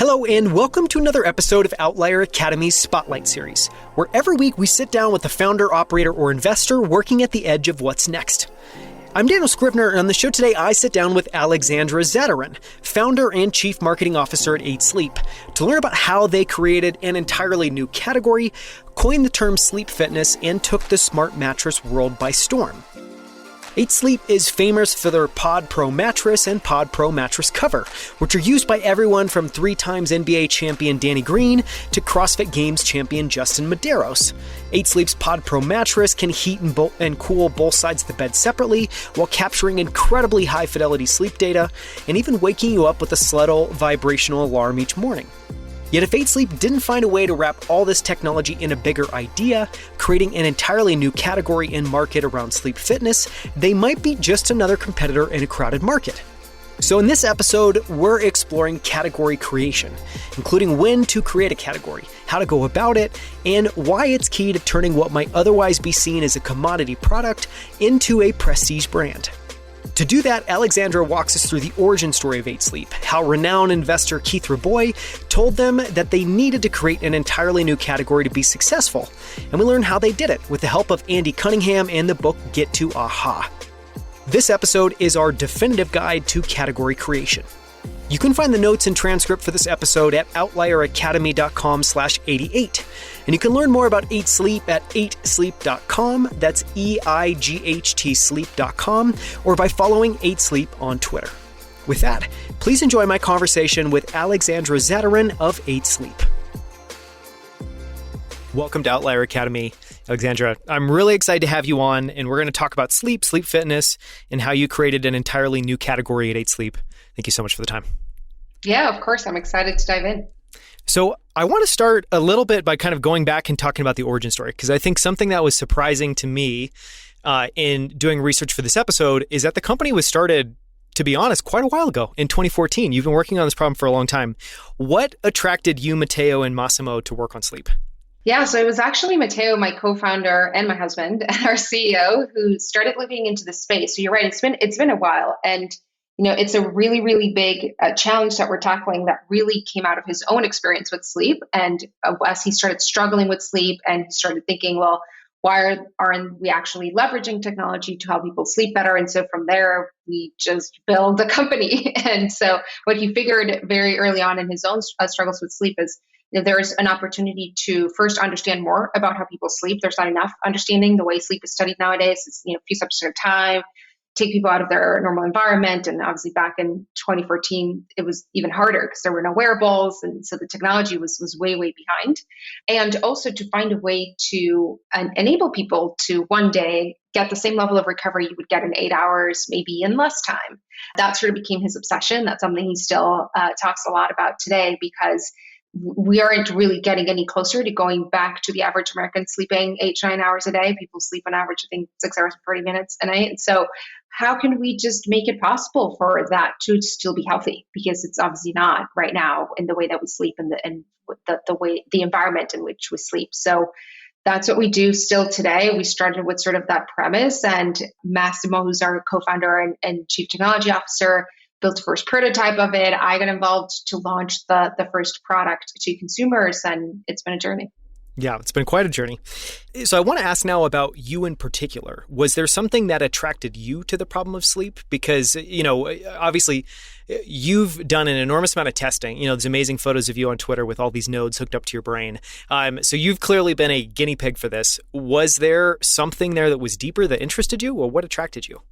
Hello and welcome to another episode of Outlier Academy's Spotlight Series, where every week we sit down with a founder, operator, or investor working at the edge of what's next. I'm Daniel Scrivner, and on the show today I sit down with Alexandra Zatarain, founder and chief marketing officer at 8 Sleep, to learn about how they created an entirely new category, coined the term sleep fitness, and took the smart mattress world by storm. 8 Sleep is famous for their Pod Pro mattress and Pod Pro mattress cover, which are used by everyone from 3-time NBA champion Danny Green to CrossFit Games champion Justin Medeiros. 8 Sleep's Pod Pro mattress can heat and cool both sides of the bed separately while capturing incredibly high-fidelity sleep data and even waking you up with a subtle vibrational alarm each morning. Yet if 8 Sleep didn't find a way to wrap all this technology in a bigger idea, creating an entirely new category and market around sleep fitness, they might be just another competitor in a crowded market. So in this episode, we're exploring category creation, including when to create a category, how to go about it, and why it's key to turning what might otherwise be seen as a commodity product into a prestige brand. To do that, Alexandra walks us through the origin story of 8 Sleep, how renowned investor Keith Rabois told them that they needed to create an entirely new category to be successful, and we learn how they did it with the help of Andy Cunningham and the book Get to Aha. This episode is our definitive guide to category creation. You can find the notes and transcript for this episode at outlieracademy.com/88. And you can learn more about 8 Sleep at 8sleep.com. That's EIGHT sleep.com, or by following 8 Sleep on Twitter. With that, please enjoy my conversation with Alexandra Zatarain of 8 Sleep. Welcome to Outlier Academy. Alexandra, I'm really excited to have you on, and we're going to talk about sleep fitness, and how you created an entirely new category at 8 Sleep. Thank you so much for the time. Yeah, of course. I'm excited to dive in. So I want to start a little bit by kind of going back and talking about the origin story, because I think something that was surprising to me in doing research for this episode is that the company was started, to be honest, quite a while ago, in 2014. You've been working on this problem for a long time. What attracted you, Matteo, and Massimo to work on sleep? Yeah, so it was actually Matteo, my co-founder and my husband, our CEO, who started looking into the space. So you're right, it's been a while, and it's a really, really big challenge that we're tackling that really came out of his own experience with sleep. And as he started struggling with sleep and he started thinking, well, why aren't we actually leveraging technology to help people sleep better? And so from there, we just build a company. And so what he figured very early on in his own struggles with sleep is there's an opportunity to first understand more about how people sleep. There's not enough understanding the way sleep is studied nowadays. It's a few steps at a time. Take people out of their normal environment. And obviously back in 2014, it was even harder because there were no wearables. And so the technology was way, way behind. And also to find a way to enable people to one day get the same level of recovery you would get in 8 hours, maybe in less time. That sort of became his obsession. That's something he still talks a lot about today, because we aren't really getting any closer to going back to the average American sleeping 8-9 hours a day. People sleep on average, I think, 6 hours and 40 minutes a night. So how can we just make it possible for that to still be healthy? Because it's obviously not right now in the way that we sleep and the environment in which we sleep. So that's what we do still today. We started with sort of that premise, and Massimo, who's our co-founder and chief technology officer, built the first prototype of it. I got involved to launch the first product to consumers, and it's been a journey. Yeah, it's been quite a journey. So I want to ask now about you in particular. Was there something that attracted you to the problem of sleep? Because, obviously you've done an enormous amount of testing. There's amazing photos of you on Twitter with all these nodes hooked up to your brain. So you've clearly been a guinea pig for this. Was there something there that was deeper that interested you, or what attracted you?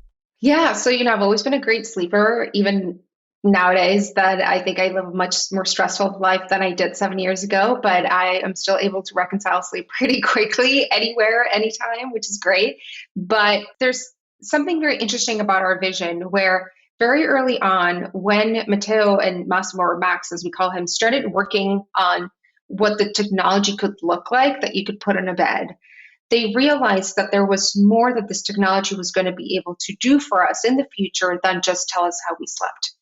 Yeah. So, I've always been a great sleeper, even nowadays that I think I live a much more stressful life than I did 7 years ago, but I am still able to reconcile sleep pretty quickly, anywhere, anytime, which is great. But there's something very interesting about our vision where very early on, when Matteo and Massimo, or Max, as we call him, started working on what the technology could look like that you could put in a bed, they realized that there was more that this technology was going to be able to do for us in the future than just tell us how we slept.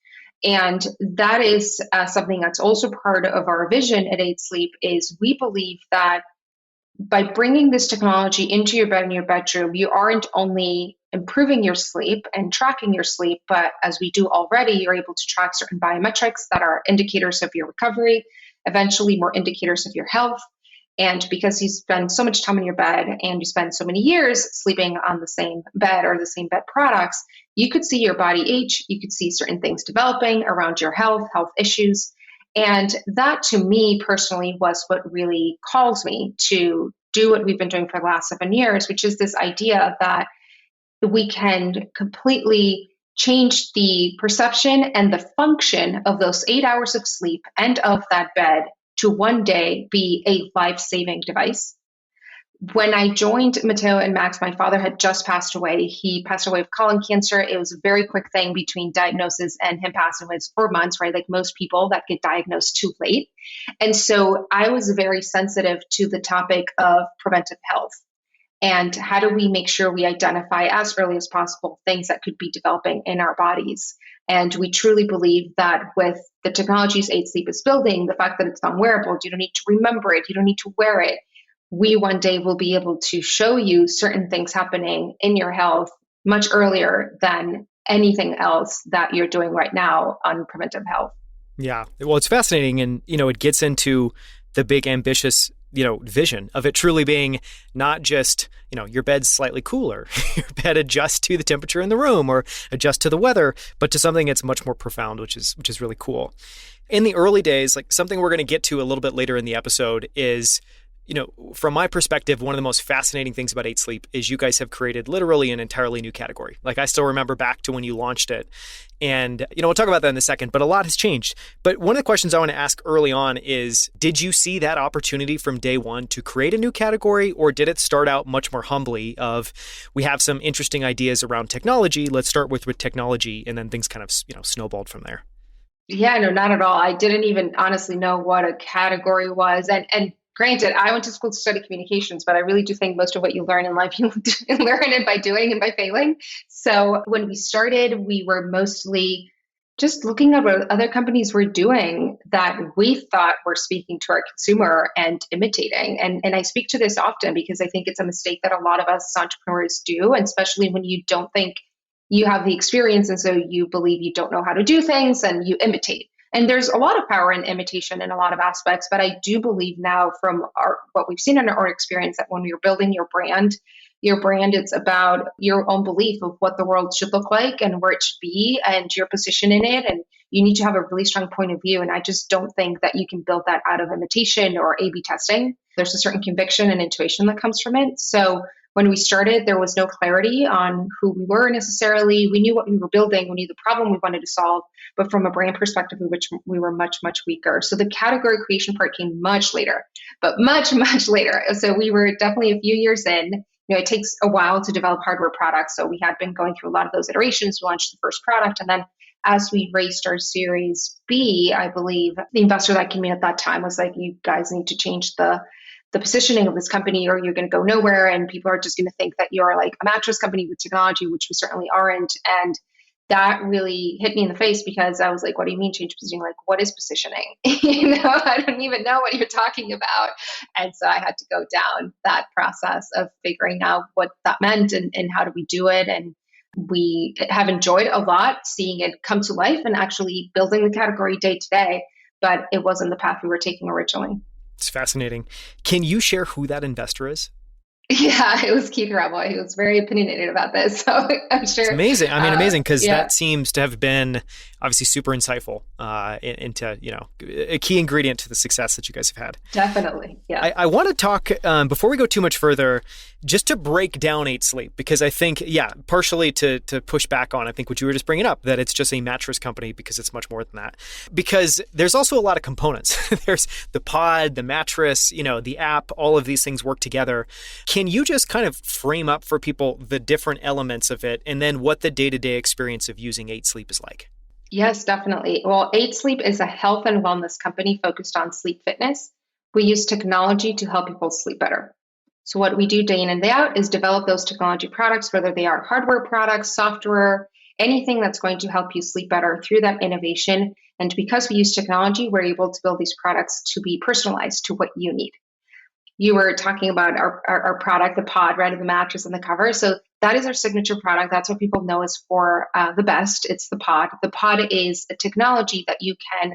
And that is something that's also part of our vision at 8 Sleep, is we believe that by bringing this technology into your bed in your bedroom, you aren't only improving your sleep and tracking your sleep. But as we do already, you're able to track certain biometrics that are indicators of your recovery, eventually more indicators of your health. And because you spend so much time in your bed and you spend so many years sleeping on the same bed or the same bed products, you could see your body age. You could see certain things developing around your health issues. And that to me personally was what really calls me to do what we've been doing for the last 7 years, which is this idea that we can completely change the perception and the function of those 8 hours of sleep and of that bed to one day be a life-saving device. When I joined Matteo and Max, my father had just passed away. He passed away of colon cancer. It was a very quick thing between diagnosis and him passing away. It's 4 months, right? Like most people that get diagnosed too late. And so I was very sensitive to the topic of preventive health. And how do we make sure we identify as early as possible things that could be developing in our bodies? And we truly believe that with the technologies 8 Sleep is building, the fact that it's on wearables, you don't need to remember it, you don't need to wear it. We one day will be able to show you certain things happening in your health much earlier than anything else that you're doing right now on preventive health. Yeah. Well, it's fascinating. And, it gets into the big ambitious, vision of it truly being not just, your bed's slightly cooler, your bed adjusts to the temperature in the room or adjusts to the weather, but to something that's much more profound, which is really cool. In the early days, like something we're going to get to a little bit later in the episode is, from my perspective, one of the most fascinating things about 8 Sleep is you guys have created literally an entirely new category. Like I still remember back to when you launched it. And, we'll talk about that in a second, but a lot has changed. But one of the questions I want to ask early on is, did you see that opportunity from day one to create a new category, or did it start out much more humbly of, we have some interesting ideas around technology, let's start with technology, and then things kind of, snowballed from there? Yeah, no, not at all. I didn't even honestly know what a category was. And granted, I went to school to study communications, but I really do think most of what you learn in life, you learn it by doing and by failing. So when we started, we were mostly just looking at what other companies were doing that we thought were speaking to our consumer and imitating. And I speak to this often because I think it's a mistake that a lot of us entrepreneurs do, and especially when you don't think you have the experience. And so you believe you don't know how to do things and you imitate. And there's a lot of power in imitation in a lot of aspects, but I do believe now from what we've seen in our experience that when you're building your brand, it's about your own belief of what the world should look like and where it should be and your position in it. And you need to have a really strong point of view. And I just don't think that you can build that out of imitation or A/B testing. There's a certain conviction and intuition that comes from it. So when we started, there was no clarity on who we were necessarily. We knew what we were building. We knew the problem we wanted to solve. But from a brand perspective, we were much, much weaker. So the category creation part came much later, but much, much later. So we were definitely a few years in. It takes a while to develop hardware products. So we had been going through a lot of those iterations. We launched the first product. And then as we raised our Series B, I believe the investor that came in at that time was like, you guys need to change the positioning of this company or you're going to go nowhere and people are just going to think that you're like a mattress company with technology, which we certainly aren't. And that really hit me in the face because I was like, what do you mean change positioning? Like, what is positioning? I don't even know what you're talking about. And so I had to go down that process of figuring out what that meant and how do we do it. And we have enjoyed a lot seeing it come to life and actually building the category day to day, but it wasn't the path we were taking originally. It's fascinating. Can you share who that investor is? Yeah, it was Keith Raboy. He was very opinionated about this. So I'm sure. It's amazing. I mean, amazing because that seems to have been obviously super insightful into, a key ingredient to the success that you guys have had. Definitely. Yeah. I want to talk, before we go too much further, just to break down 8 Sleep, because I think, partially to push back on, I think what you were just bringing up, that it's just a mattress company because it's much more than that. Because there's also a lot of components. There's the pod, the mattress, the app, all of these things work together. Can you just kind of frame up for people the different elements of it and then what the day-to-day experience of using 8 Sleep is like? Yes, definitely. Well, 8 Sleep is a health and wellness company focused on sleep fitness. We use technology to help people sleep better. So what we do day in and day out is develop those technology products, whether they are hardware products, software, anything that's going to help you sleep better through that innovation. And because we use technology, we're able to build these products to be personalized to what you need. You were talking about our product, the pod, right, of the mattress and the cover. So That is our signature product. That's what people know us for the best. It's the pod. The pod is a technology that you can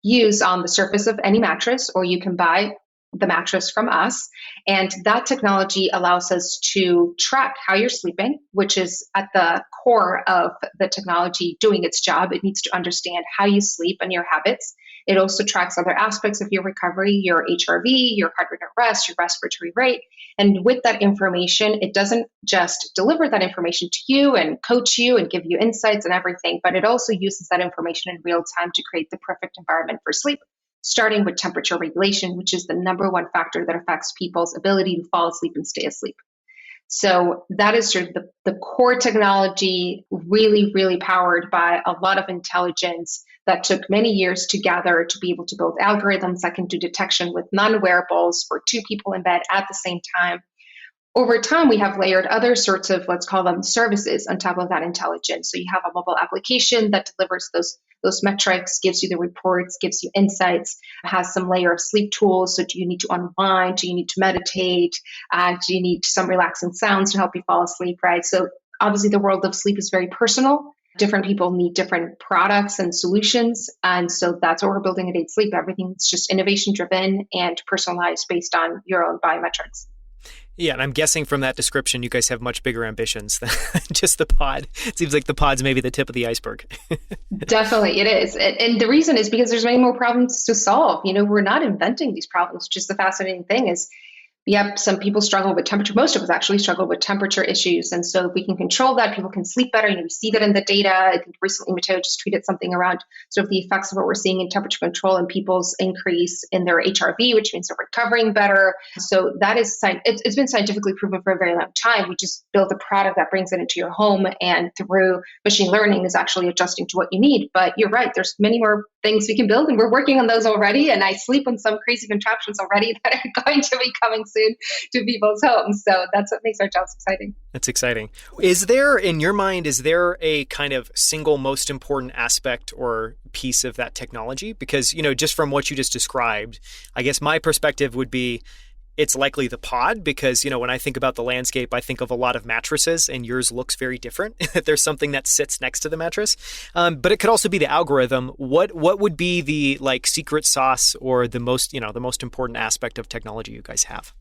use on the surface of any mattress, or you can buy the mattress from us. And that technology allows us to track how you're sleeping, which is at the core of the technology doing its job. It needs to understand how you sleep and your habits. It also tracks other aspects of your recovery, your HRV, your heart rate at rest, your respiratory rate. And with that information, it doesn't just deliver that information to you and coach you and give you insights and everything, but it also uses that information in real time to create the perfect environment for sleep, starting with temperature regulation, which is the number one factor that affects people's ability to fall asleep and stay asleep. So that is sort of the core technology, really, really powered by a lot of intelligence that took many years to gather to be able to build algorithms that can do detection with non-wearables for two people in bed at the same time. Over time, we have layered other sorts of, let's call them services on top of that intelligence. So you have a mobile application that delivers those metrics, gives you the reports, gives you insights, has some layer of sleep tools. So do you need to unwind? Do you need to meditate? Do you need some relaxing sounds to help you fall asleep, right? So obviously the world of sleep is very personal. Different people need different products and solutions. And so that's what we're building at 8 Sleep. Everything's just innovation driven and personalized based on your own biometrics. Yeah, and I'm guessing from that description, you guys have much bigger ambitions than just the pod. It seems like the pod's maybe the tip of the iceberg. Definitely, it is. And the reason is because there's many more problems to solve. We're not inventing these problems, which is the fascinating thing is, yep, some people struggle with temperature. Most of us actually struggle with temperature issues. And so if we can control that, people can sleep better. We see that in the data. I think recently Matteo just tweeted something around sort of the effects of what we're seeing in temperature control and people's increase in their HRV, which means they're recovering better. So that is, it's been scientifically proven for a very long time. We just build a product that brings it into your home and through machine learning is actually adjusting to what you need. But you're right, there's many more things we can build and we're working on those already. And I sleep on some crazy contraptions already that are going to be coming soon to people's homes. So that's what makes our jobs exciting. That's exciting. Is there, in your mind, is there a kind of single most important aspect or piece of that technology? Because, just from what you just described, I guess my perspective would be it's likely the pod because, when I think about the landscape, I think of a lot of mattresses and yours looks very different. There's something that sits next to the mattress. But it could also be the algorithm. What would be the secret sauce or the most important aspect of technology you guys have?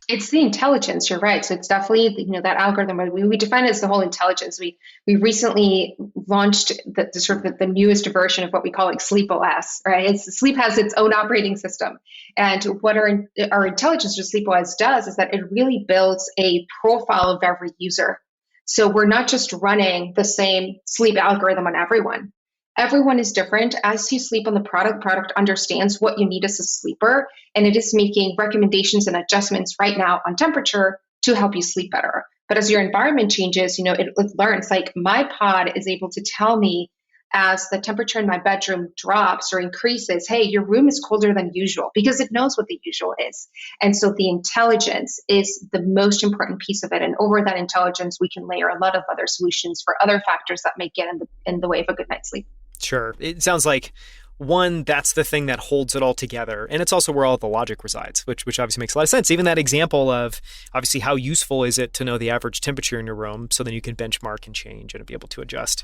It's the intelligence. You're right. So it's definitely, that algorithm. We define it as the whole intelligence. We recently launched the newest version of what we call Sleep OS, right? Sleep has its own operating system. And what our intelligence or Sleep OS does is that it really builds a profile of every user. So we're not just running the same sleep algorithm on everyone. Everyone is different. As you sleep on the product understands what you need as a sleeper, and it is making recommendations and adjustments right now on temperature to help you sleep better. But as your environment changes, it learns. Like my pod is able to tell me as the temperature in my bedroom drops or increases, hey, your room is colder than usual, because it knows what the usual is. And so the intelligence is the most important piece of it. And over that intelligence, we can layer a lot of other solutions for other factors that may get in the way of a good night's sleep. Sure. It sounds like, one, that's the thing that holds it all together. And it's also where all the logic resides, which obviously makes a lot of sense. Even that example of, obviously, how useful is it to know the average temperature in your room so then you can benchmark and change and be able to adjust.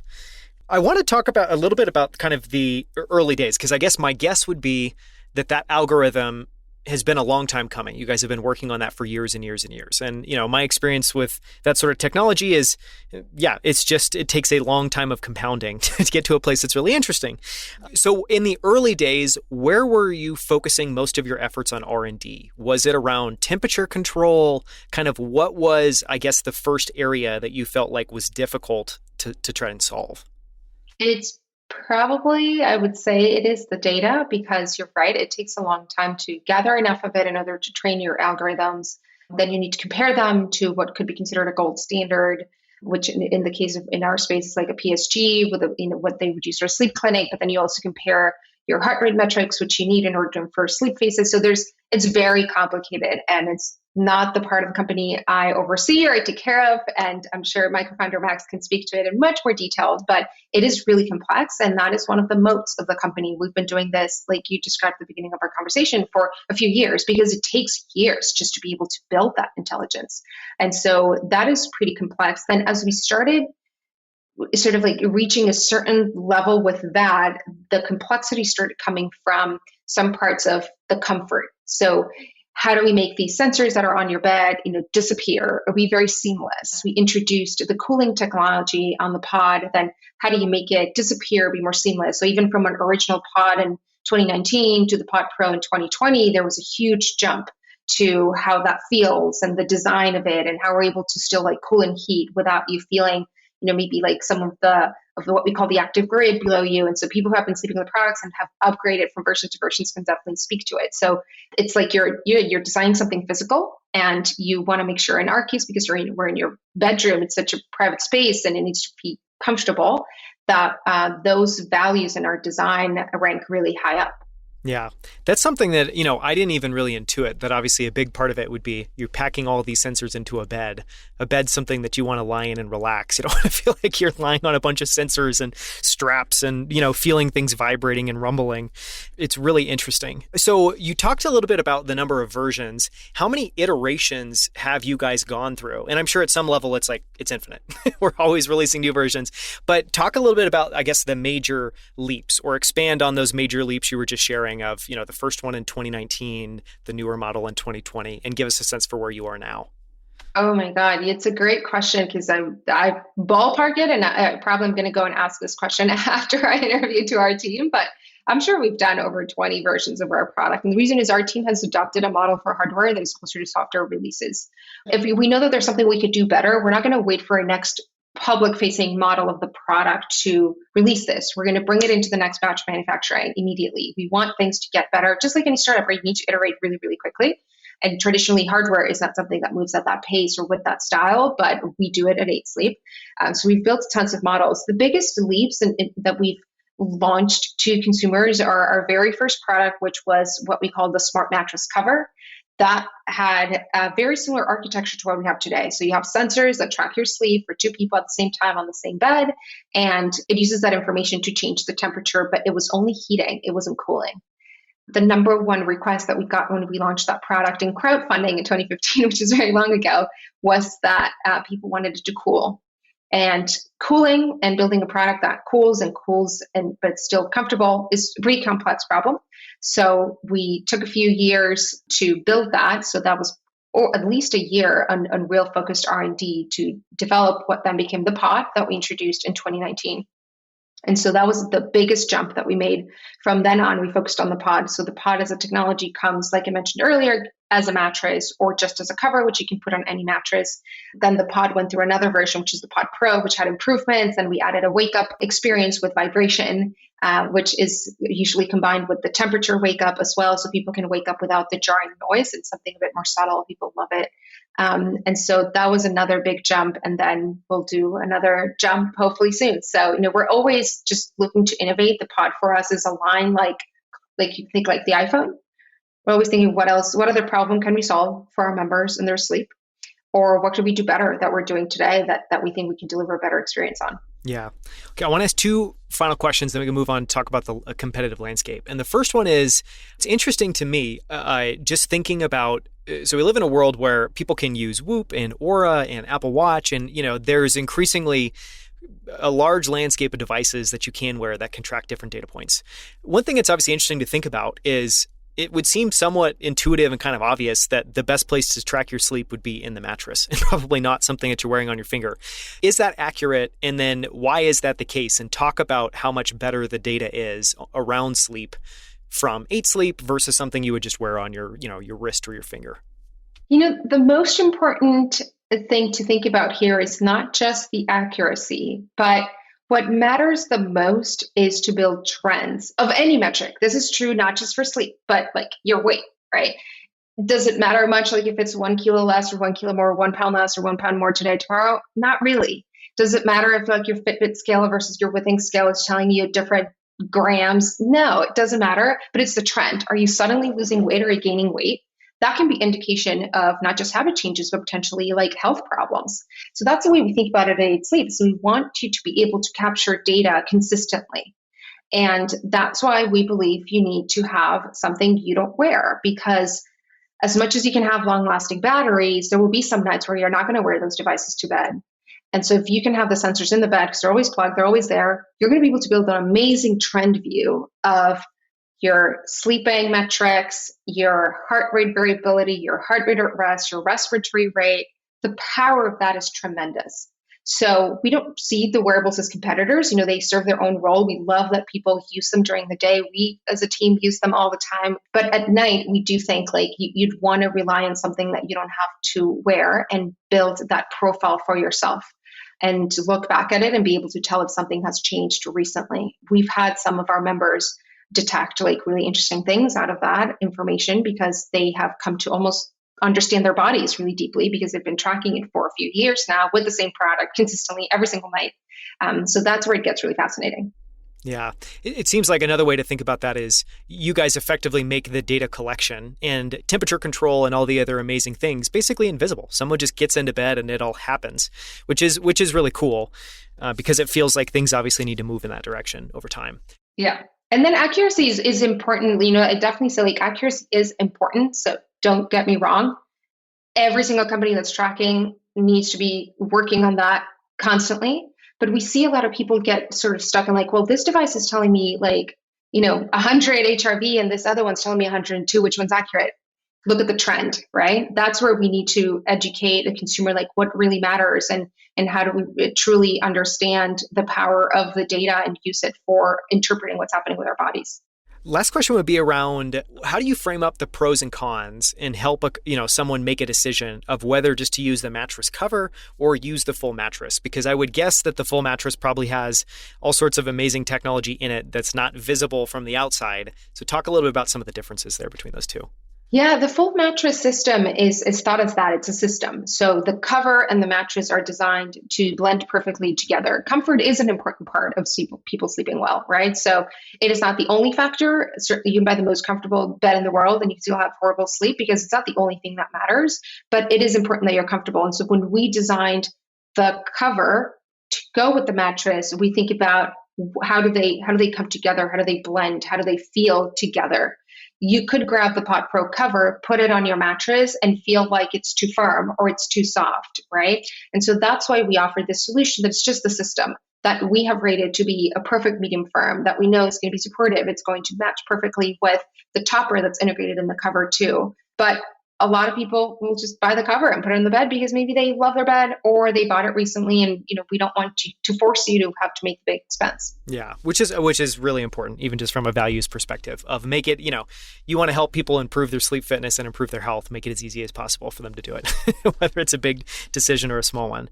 I want to talk about a little bit about kind of the early days, because I guess my guess would be that algorithm has been a long time coming. You guys have been working on that for years and years and years. And, my experience with that sort of technology is, it takes a long time of compounding to get to a place that's really interesting. So in the early days, where were you focusing most of your efforts on R&D? Was it around temperature control? Kind of what was, I guess, the first area that you felt like was difficult to try and solve? It's probably, I would say it is the data, because you're right, it takes a long time to gather enough of it in order to train your algorithms. Then you need to compare them to what could be considered a gold standard, which in the case of in our space is like a PSG with what they would use for a sleep clinic. But then you also compare your heart rate metrics, which you need in order to infer sleep phases. So it's very complicated, and it's not the part of the company I oversee or I take care of. And I'm sure my co-founder Max can speak to it in much more detail, but it is really complex. And that is one of the moats of the company. We've been doing this, like you described at the beginning of our conversation, for a few years, because it takes years just to be able to build that intelligence. And so that is pretty complex. Then as we started sort of like reaching a certain level with that, the complexity started coming from some parts of the comfort. So how do we make these sensors that are on your bed, disappear or be very seamless? We introduced the cooling technology on the pod. Then how do you make it disappear, be more seamless? So even from an original pod in 2019 to the Pod Pro in 2020, there was a huge jump to how that feels and the design of it, and how we're able to still like cool and heat without you feeling, maybe like some of the what we call the active grid below you. And so people who have been sleeping with the products and have upgraded from version to versions can definitely speak to it. So it's like you're designing something physical, and you want to make sure, in our case, because we're in your bedroom, it's such a private space and it needs to be comfortable, that those values in our design rank really high up. Yeah, that's something that, I didn't even really intuit, that obviously a big part of it would be you're packing all of these sensors into a bed. A bed's something that you want to lie in and relax. You don't want to feel like you're lying on a bunch of sensors and straps and, feeling things vibrating and rumbling. It's really interesting. So you talked a little bit about the number of versions. How many iterations have you guys gone through? And I'm sure at some level it's infinite. We're always releasing new versions. But talk a little bit about, I guess, the major leaps, or expand on those major leaps you were just sharing of, the first one in 2019, the newer model in 2020, and give us a sense for where you are now. Oh my God, it's a great question, because I ballpark it, and I probably am going to go and ask this question after I interview to our team, but I'm sure we've done over 20 versions of our product. And the reason is our team has adopted a model for hardware that is closer to software releases. If we know that there's something we could do better, we're not going to wait for a next public-facing model of the product to release this. We're going to bring it into the next batch of manufacturing immediately. We want things to get better, just like any startup, right? You need to iterate really, really quickly. And traditionally, hardware is not something that moves at that pace or with that style, but we do it at 8 Sleep. So we've built tons of models. The biggest leaps that we've launched to consumers are our very first product, which was what we call the Smart Mattress Cover. That had a very similar architecture to what we have today. So you have sensors that track your sleep for 2 people at the same time on the same bed, and it uses that information to change the temperature, but it was only heating, it wasn't cooling. The number one request that we got when we launched that product in crowdfunding in 2015, which is very long ago, was that people wanted it to cool. And cooling and building a product that cools but it's still comfortable is a pretty complex problem. So we took a few years to build that. So that was at least a year on real focused R&D to develop what then became the pod that we introduced in 2019. And so that was the biggest jump that we made. From then on, we focused on the pod. So the pod as a technology comes, like I mentioned earlier, as a mattress or just as a cover, which you can put on any mattress. Then the pod went through another version, which is the Pod Pro, which had improvements. And we added a wake up experience with vibration, which is usually combined with the temperature wake up as well. So people can wake up without the jarring noise. It's something a bit more subtle. People love it. And so that was another big jump. And then we'll do another jump hopefully soon. So, we're always just looking to innovate. The pod for us is a line like you think like the iPhone. We're always thinking, what other problem can we solve for our members in their sleep? Or what could we do better that we're doing today that we think we can deliver a better experience on? Yeah. Okay. I want to ask 2 final questions, then we can move on and talk about the competitive landscape. And the first one is, it's interesting to me, just thinking about, so we live in a world where people can use Whoop and Aura and Apple Watch, and, there's increasingly a large landscape of devices that you can wear that can track different data points. One thing that's obviously interesting to think about is, it would seem somewhat intuitive and kind of obvious that the best place to track your sleep would be in the mattress and probably not something that you're wearing on your finger. Is that accurate? And then why is that the case? And talk about how much better the data is around sleep from 8 Sleep versus something you would just wear on your wrist or your finger. The most important thing to think about here is not just the accuracy, but what matters the most is to build trends of any metric. This is true not just for sleep, but like your weight, right? Does it matter much like if it's 1 kilo less or 1 kilo more, 1 pound less or 1 pound more today, tomorrow? Not really. Does it matter if like your Fitbit scale versus your Withings scale is telling you a different grams. No, it doesn't matter, but it's the trend. Are you suddenly losing weight or are you gaining weight? That can be indication of not just habit changes, but potentially like health problems. So that's the way we think about it at Sleep. So we want you to be able to capture data consistently. And that's why we believe you need to have something you don't wear, because as much as you can have long lasting batteries, there will be some nights where you're not going to wear those devices to bed. And so if you can have the sensors in the bed, because they're always plugged, they're always there, you're going to be able to build an amazing trend view of your sleeping metrics, your heart rate variability, your heart rate at rest, your respiratory rate. The power of that is tremendous. So we don't see the wearables as competitors. You know, they serve their own role. We love that people use them during the day. We as a team use them all the time. But at night, we do think like you'd want to rely on something that you don't have to wear and build that profile for yourself and to look back at it and be able to tell if something has changed recently. We've had some of our members detect like really interesting things out of that information because they have come to almost understand their bodies really deeply because they've been tracking it for a few years now with the same product consistently every single night. So that's where it gets really fascinating. Yeah. It seems like another way to think about that is you guys effectively make the data collection and temperature control and all the other amazing things basically invisible. Someone just gets into bed and it all happens, which is really cool because it feels like things obviously need to move in that direction over time. Yeah. And then accuracy is important. You know, I definitely say like accuracy is important. So don't get me wrong. Every single company that's tracking needs to be working on that constantly. But we see a lot of people get sort of stuck in like, well, this device is telling me like, 100 HRV and this other one's telling me 102. Which one's accurate? Look at the trend, right? That's where we need to educate the consumer, like what really matters and how do we truly understand the power of the data and use it for interpreting what's happening with our bodies. Last question would be around how do you frame up the pros and cons and help someone make a decision of whether just to use the mattress cover or use the full mattress? Because I would guess that the full mattress probably has all sorts of amazing technology in it that's not visible from the outside. So talk a little bit about some of the differences there between those two. Yeah, the full mattress system is thought as that. It's a system. So the cover and the mattress are designed to blend perfectly together. Comfort is an important part of people sleeping well, right? So it is not the only factor. Certainly you can buy the most comfortable bed in the world and you still have horrible sleep because it's not the only thing that matters, but it is important that you're comfortable. And so when we designed the cover to go with the mattress, we think about how do they come together? How do they blend? How do they feel together? You could grab the Pod Pro cover, put it on your mattress and feel like it's too firm or it's too soft, right? And so that's why we offer this solution that's just the system that we have rated to be a perfect medium firm that we know is going to be supportive. It's going to match perfectly with the topper that's integrated in the cover too. But a lot of people will just buy the cover and put it in the bed because maybe they love their bed or they bought it recently and we don't want to force you to have to make the big expense. Yeah, which is really important, even just from a values perspective of make it, you want to help people improve their sleep fitness and improve their health, make it as easy as possible for them to do it, whether it's a big decision or a small one.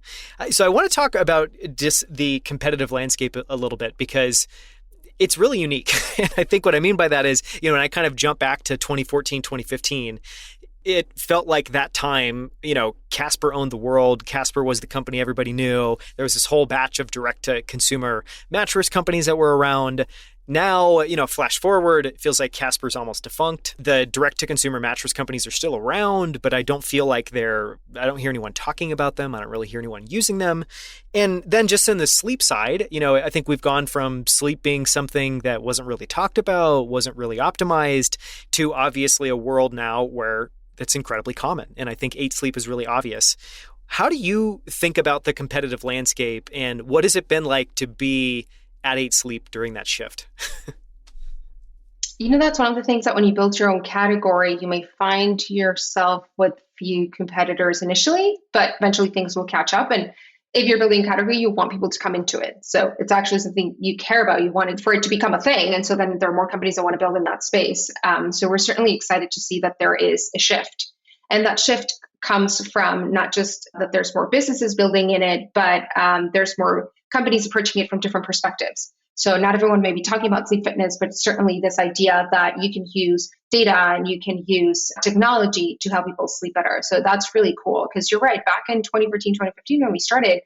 So I want to talk about just the competitive landscape a little bit because it's really unique. And I think what I mean by that is, when I kind of jump back to 2014, 2015, it felt like that time, Casper owned the world. Casper was the company everybody knew. There was this whole batch of direct-to-consumer mattress companies that were around. Now, flash forward, it feels like Casper's almost defunct. The direct-to-consumer mattress companies are still around, but I don't feel like I don't hear anyone talking about them. I don't really hear anyone using them. And then just in the sleep side, I think we've gone from sleep being something that wasn't really talked about, wasn't really optimized, to obviously a world now where that's incredibly common. And I think 8 Sleep is really obvious. How do you think about the competitive landscape and what has it been like to be at 8 Sleep during that shift? That's one of the things that when you build your own category, you may find yourself with few competitors initially, but eventually things will catch up. And if you're building a category, you want people to come into it. So it's actually something you care about. You want it for it to become a thing. And so then there are more companies that want to build in that space. So we're certainly excited to see that there is a shift. And that shift comes from not just that there's more businesses building in it, but there's more companies approaching it from different perspectives. So not everyone may be talking about sleep fitness, but certainly this idea that you can use data and you can use technology to help people sleep better. So that's really cool because you're right. Back in 2014, 2015, when we started,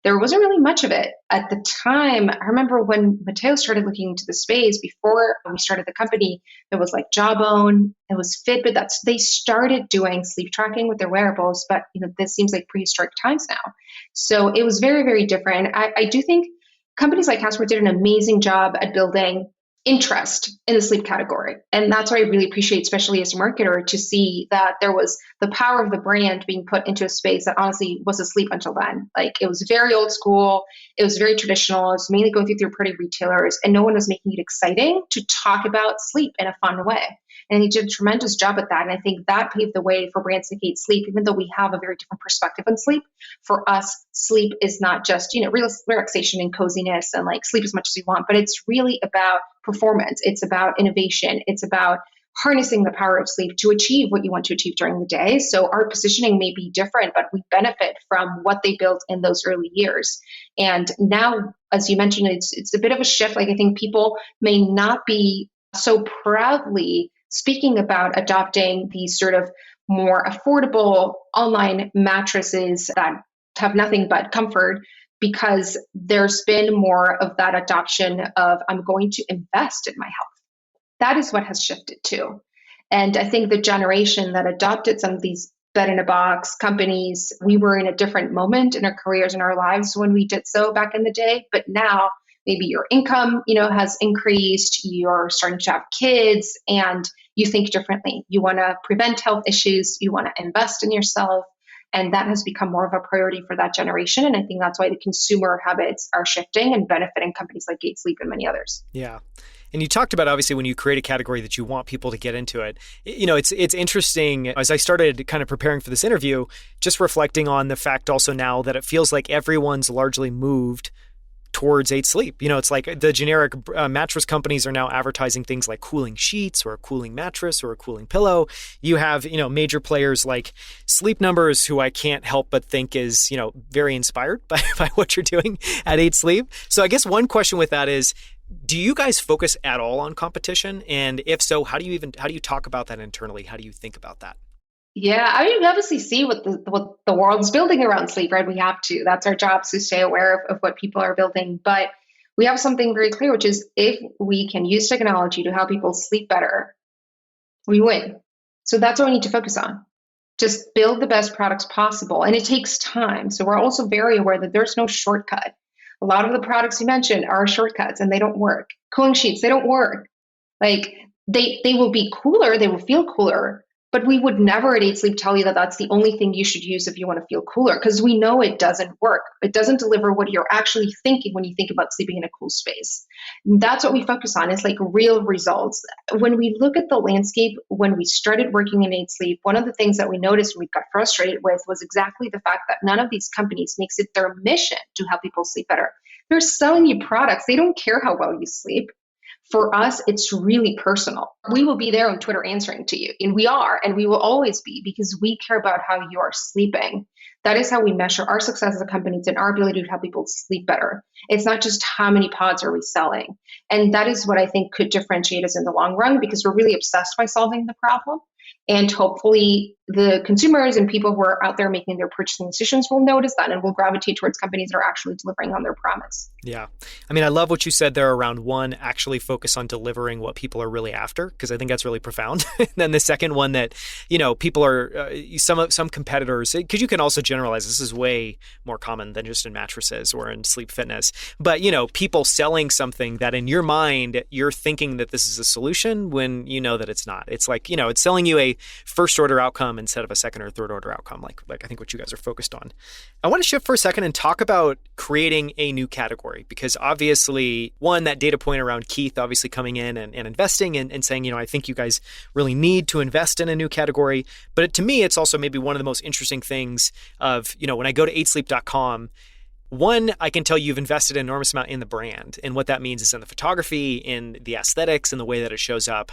there wasn't really much of it. At the time, I remember when Matteo started looking into the space before we started the company, there was like Jawbone, it was Fitbit. They started doing sleep tracking with their wearables, but this seems like prehistoric times now. So it was very, very different. I do think companies like Casper did an amazing job at building interest in the sleep category. And that's what I really appreciate, especially as a marketer, to see that there was the power of the brand being put into a space that honestly was asleep until then. Like, it was very old school. It was very traditional. It was mainly going through third-party retailers, and no one was making it exciting to talk about sleep in a fun way. And he did a tremendous job at that. And I think that paved the way for brands like Eat Sleep, even though we have a very different perspective on sleep. For us, sleep is not just, relaxation and coziness and like sleep as much as you want, but it's really about performance. It's about innovation. It's about harnessing the power of sleep to achieve what you want to achieve during the day. So our positioning may be different, but we benefit from what they built in those early years. And now, as you mentioned, it's a bit of a shift. Like, I think people may not be so proudly speaking about adopting these sort of more affordable online mattresses that have nothing but comfort, because there's been more of that adoption of, I'm going to invest in my health. That is what has shifted too. And I think the generation that adopted some of these bed-in-a-box companies, we were in a different moment in our careers and our lives when we did so back in the day. But now maybe your income, has increased, you're starting to have kids, and you think differently. You want to prevent health issues, you want to invest in yourself. And that has become more of a priority for that generation. And I think that's why the consumer habits are shifting and benefiting companies like Gate Sleep and many others. Yeah. And you talked about, obviously, when you create a category that you want people to get into it. It's interesting, as I started kind of preparing for this interview, just reflecting on the fact also now that it feels like everyone's largely moved towards 8 Sleep. It's like the generic mattress companies are now advertising things like cooling sheets or a cooling mattress or a cooling pillow. You have, major players like Sleep Numbers, who I can't help but think is, very inspired by what you're doing at 8 Sleep. So I guess one question with that is, do you guys focus at all on competition? And if so, how do you talk about that internally? How do you think about that? Yeah, I mean, we obviously see what the world's building around sleep, right? We have to. That's our job, to stay aware of what people are building. But we have something very clear, which is, if we can use technology to help people sleep better, we win. So that's what we need to focus on. Just build the best products possible. And it takes time. So we're also very aware that there's no shortcut. A lot of the products you mentioned are shortcuts, and they don't work. Cooling sheets, they don't work. Like, they will be cooler, they will feel cooler, but we would never at 8 Sleep tell you that that's the only thing you should use if you want to feel cooler, because we know it doesn't work. It doesn't deliver what you're actually thinking when you think about sleeping in a cool space. And that's what we focus on, is like real results. When we look at the landscape, when we started working in 8 Sleep, one of the things that we noticed and we got frustrated with was exactly the fact that none of these companies makes it their mission to help people sleep better. They're selling you products. They don't care how well you sleep. For us, it's really personal. We will be there on Twitter answering to you, and we are, and we will always be, because we care about how you are sleeping. That is how we measure our success as a company. It's in our ability to help people sleep better. It's not just how many pods are we selling. And that is what I think could differentiate us in the long run, because we're really obsessed by solving the problem. And hopefully the consumers and people who are out there making their purchasing decisions will notice that and will gravitate towards companies that are actually delivering on their promise. Yeah. I mean, I love what you said there around, one, actually focus on delivering what people are really after, because I think that's really profound. And then the second one, that, people are, some competitors, because you can also generalize, this is way more common than just in mattresses or in sleep fitness, but, people selling something that in your mind, you're thinking that this is a solution when you know that it's not. It's like, it's selling you a first order outcome instead of a second or third order outcome, like I think what you guys are focused on. I want to shift for a second and talk about creating a new category, because obviously, one, that data point around Keith obviously coming in and investing and saying, I think you guys really need to invest in a new category. But to me, it's also maybe one of the most interesting things of, when I go to 8sleep.com, one, I can tell you've invested an enormous amount in the brand, and what that means is in the photography, in the aesthetics, and the way that it shows up.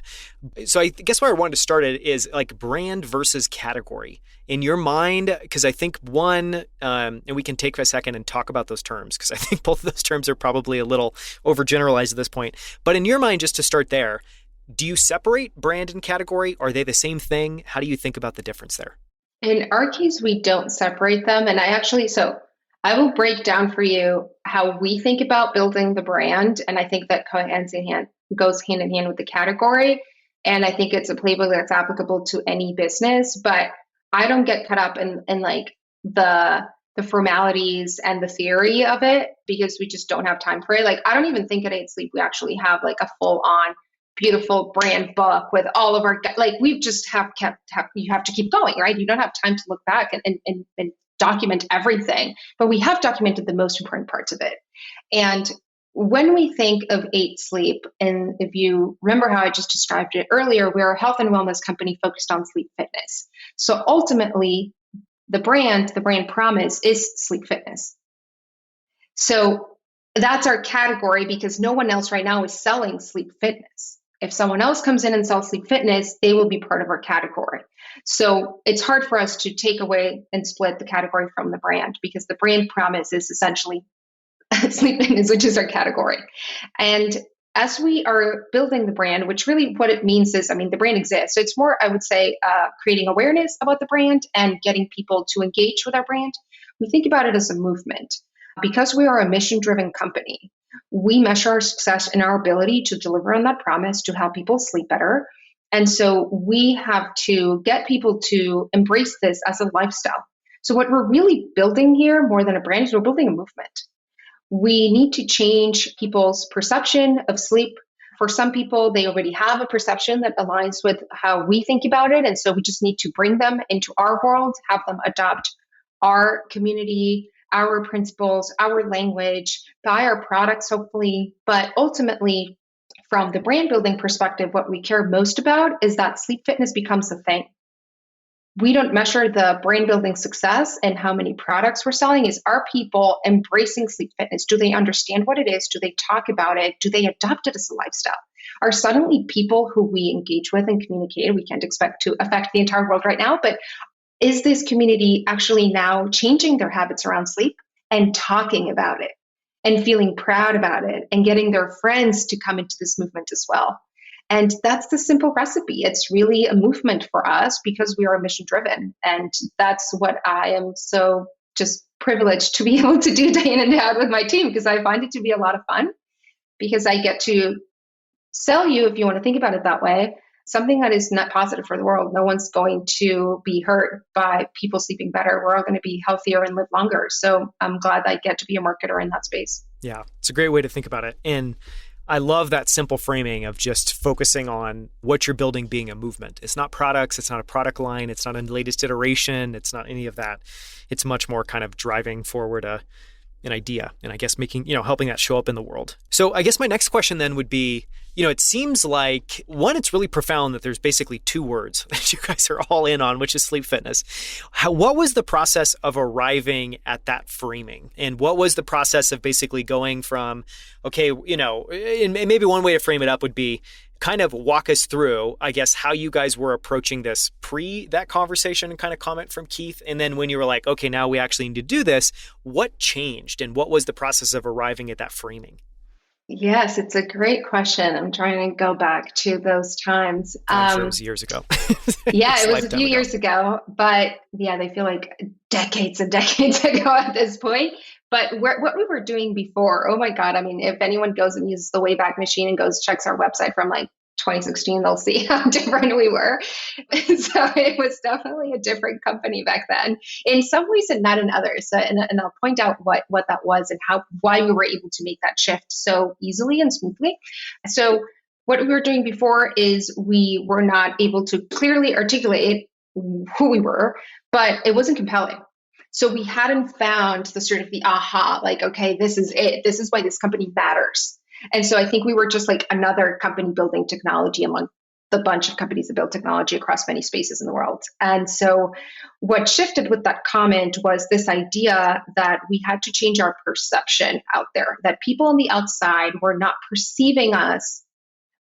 So I guess where I wanted to start it is like brand versus category in your mind, because I think one, and we can take a second and talk about those terms, because I think both of those terms are probably a little overgeneralized at this point. But in your mind, just to start there, do you separate brand and category? Are they the same thing? How do you think about the difference there? In our case, we don't separate them. And I will break down for you how we think about building the brand. And I think that goes hand in hand with the category. And I think it's a playbook that's applicable to any business, but I don't get caught up in like the formalities and the theory of it because we just don't have time for it. Like I don't even think at Eight Sleep we actually have like a full on beautiful brand book with all of our like we've just you have to keep going, right? You don't have time to look back and document everything, but we have documented the most important parts of it. And when we think of Eight Sleep, and if you remember how I just described it earlier, we're a health and wellness company focused on sleep fitness. So ultimately, the brand promise is sleep fitness. So that's our category because no one else right now is selling sleep fitness. If someone else comes in and sells sleep fitness, they will be part of our category. So it's hard for us to take away and split the category from the brand because the brand promise is essentially sleep fitness, which is our category. And as we are building the brand, which really what it means is, I mean, the brand exists. So it's more, I would say, creating awareness about the brand and getting people to engage with our brand. We think about it as a movement. Because we are a mission-driven company, we measure our success in our ability to deliver on that promise to help people sleep better. And so we have to get people to embrace this as a lifestyle. So what we're really building here, more than a brand, is we're building a movement. We need to change people's perception of sleep. For some people, they already have a perception that aligns with how we think about it. And so we just need to bring them into our world, have them adopt our community, our principles, our language, buy our products, hopefully. But ultimately, from the brand building perspective, what we care most about is that sleep fitness becomes a thing. We don't measure the brand building success and how many products we're selling. Is our people embracing sleep fitness? Do they understand what it is? Do they talk about it? Do they adopt it as a lifestyle? Are suddenly people who we engage with and communicate, we can't expect to affect the entire world right now, but is this community actually now changing their habits around sleep and talking about it and feeling proud about it and getting their friends to come into this movement as well? And that's the simple recipe. It's really a movement for us because we are mission driven. And that's what I am so just privileged to be able to do day in and day out with my team because I find it to be a lot of fun because I get to sell you, if you want to think about it that way, something that is net positive for the world. No one's going to be hurt by people sleeping better. We're all going to be healthier and live longer. So I'm glad I get to be a marketer in that space. Yeah, it's a great way to think about it. And I love that simple framing of just focusing on what you're building being a movement. It's not products. It's not a product line. It's not a latest iteration. It's not any of that. It's much more kind of driving forward an idea and I guess making, helping that show up in the world. So I guess my next question then would be, it seems like one, it's really profound that there's basically two words that you guys are all in on, which is sleep fitness. What was the process of arriving at that framing? And what was the process of basically going from, okay, and maybe one way to frame it up would be kind of walk us through, I guess, how you guys were approaching this pre that conversation and kind of comment from Keith. And then when you were like, okay, now we actually need to do this, what changed and what was the process of arriving at that framing? Yes, it's a great question. I'm trying to go back to those times. I'm sure it was years ago. Yeah, it was a few years ago, but yeah, they feel like decades and decades ago at this point. But what we were doing before, oh my God, I mean, if anyone goes and uses the Wayback Machine and checks our website from like 2016, they'll see how different we were. So it was definitely a different company back then, in some ways and not in others. And I'll point out what that was and why we were able to make that shift so easily and smoothly. So what we were doing before is we were not able to clearly articulate who we were, but it wasn't compelling. So we hadn't found the sort of the aha, like, okay, this is it. This is why this company matters. And so I think we were just like another company building technology among the bunch of companies that build technology across many spaces in the world. And so what shifted with that comment was this idea that we had to change our perception out there, that people on the outside were not perceiving us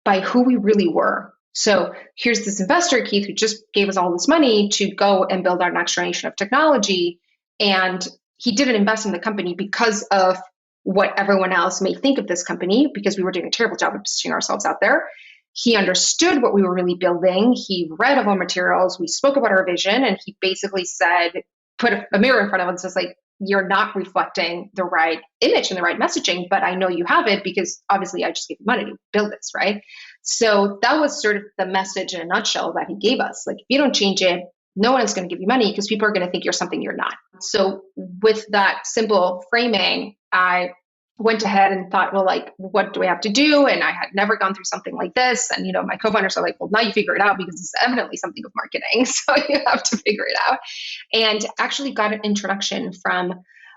by who we really were. So here's this investor, Keith, who just gave us all this money to go and build our next generation of technology. And he didn't invest in the company because of what everyone else may think of this company, because we were doing a terrible job of positioning ourselves out there. He understood what we were really building. He read all our materials. We spoke about our vision, and he basically said, put a mirror in front of us and says, like, you're not reflecting the right image and the right messaging, but I know you have it because obviously I just gave you money to build this, right? So that was sort of the message in a nutshell that he gave us. Like, if you don't change it, no one is going to give you money because people are going to think you're something you're not. So with that simple framing, I went ahead and thought, well, like, what do I have to do? And I had never gone through something like this. And, my co-founders are like, well, now you figure it out because it's evidently something of marketing. So you have to figure it out. And actually got an introduction from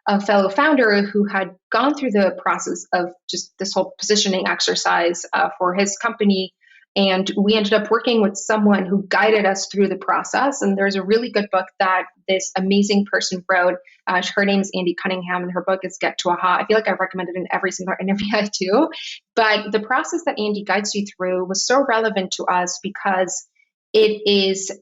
a fellow founder who had gone through the process of just this whole positioning exercise for his company. And we ended up working with someone who guided us through the process. And there's a really good book that this amazing person wrote. Her name is Andy Cunningham, and her book is Get to Aha. I feel like I've recommended it in every single interview I do. But the process that Andy guides you through was so relevant to us because it is,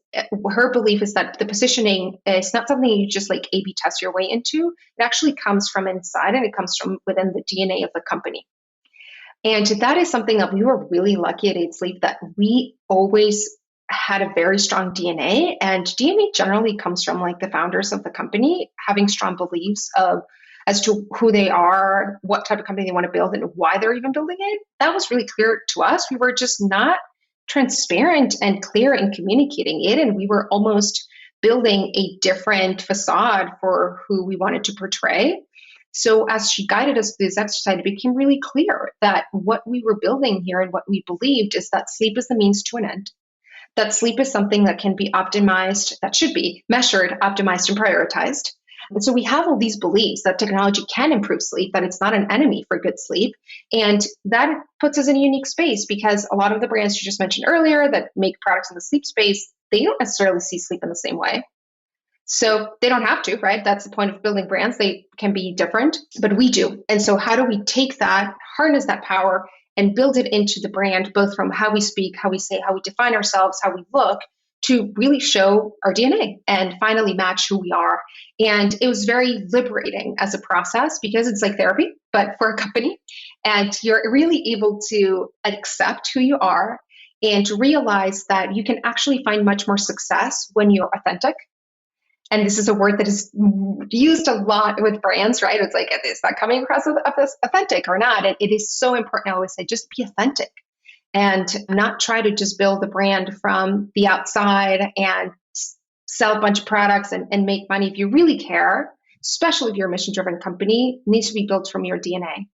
her belief is that the positioning is not something you just like A/B test your way into. It actually comes from inside, and it comes from within the DNA of the company. And that is something that we were really lucky at 8 Sleep, that we always had a very strong DNA, and DNA generally comes from like the founders of the company having strong beliefs as to who they are, what type of company they want to build, and why they're even building it. That was really clear to us. We were just not transparent and clear in communicating it, and we were almost building a different facade for who we wanted to portray. So as she guided us through this exercise, it became really clear that what we were building here and what we believed is that sleep is the means to an end. That sleep is something that can be optimized, that should be measured, optimized, and prioritized. And so we have all these beliefs that technology can improve sleep, that it's not an enemy for good sleep. And that puts us in a unique space because a lot of the brands you just mentioned earlier that make products in the sleep space, they don't necessarily see sleep in the same way. So they don't have to, right? That's the point of building brands. They can be different, but we do. And so how do we take that, harness that power, and build it into the brand, both from how we speak, how we say, how we define ourselves, how we look, to really show our DNA and finally match who we are. And it was very liberating as a process because it's like therapy, but for a company. And you're really able to accept who you are and to realize that you can actually find much more success when you're authentic. And this is a word that is used a lot with brands, right? It's like, is that coming across as authentic or not? And it is so important. I always say, just be authentic and not try to just build a brand from the outside and sell a bunch of products and make money. If you really care, especially if you're a mission-driven company, it needs to be built from your DNA.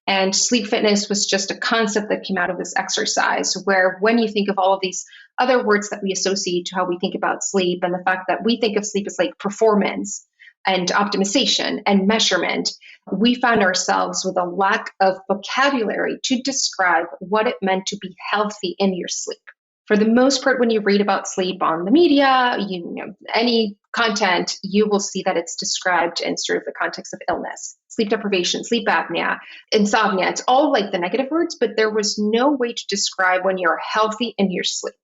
And sleep fitness was just a concept that came out of this exercise where when you think of all of these other words that we associate to how we think about sleep and the fact that we think of sleep as like performance and optimization and measurement, we found ourselves with a lack of vocabulary to describe what it meant to be healthy in your sleep. For the most part, when you read about sleep on the media, any content, you will see that it's described in sort of the context of illness, sleep deprivation, sleep apnea, insomnia. It's all like the negative words, but there was no way to describe when you're healthy in your sleep.